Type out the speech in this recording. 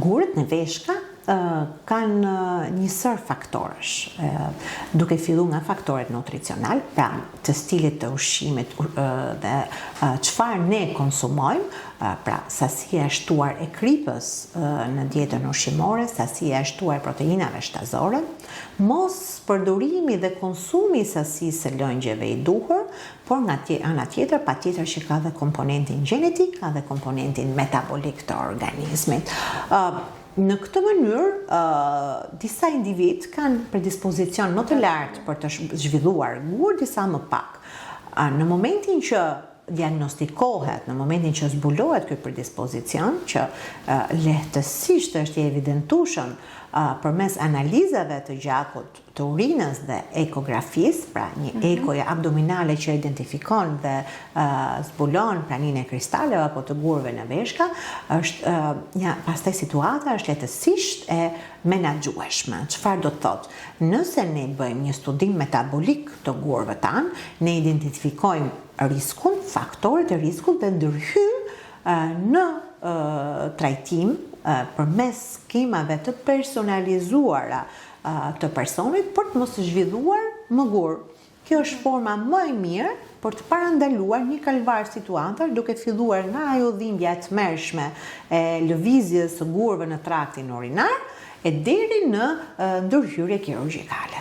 Gurët në veshka kanë një sër faktorësh, duke fillu nga faktoret nutricional, pra të stilit të ushqimit dhe çfarë ne konsumojmë, pra sasia e shtuar e kripës në dietën ushqimore, sasia e shtuar e proteinave shtazore, mos përdorimi dhe konsumi i sasisë së lëngjeve i duhur, por nga ana tjetër, patjetër që ka dhe komponentin gjenetik, ka dhe komponentin metabolik të organizmit. Në këtë mënyrë, disa individ kanë predispozicion më të lartë për të zhvilluar gur, disa më pak. Në momentin që diagnostikohet, në momentin që zbulohet ky predispozicion, që lehtësisht është i evidentueshëm përmes analizave të gjakut, të urinës dhe ekografisë, pra një ekoje abdominale që identifikon dhe zbulon praninë e kristaleve apo të gurëve në veshka, është pastaj situata është lehtësisht e menaxhueshme. Çfarë do të thotë? Nëse ne bëjmë një studim metabolik të gurëve tanë, ne identifikojmë riskun, faktorët e riskut dhe ndërhyjmë në trajtim përmes skemave të personalizuara të personit për të mos zhvilluar më gur. Kjo është forma më e mirë për të parandaluar një kalvar situator duke filluar nga ajo dhimbja e tmerrshme e lëvizjes së gurëve në traktin urinar e deri në ndërhyrje kirurgjikale.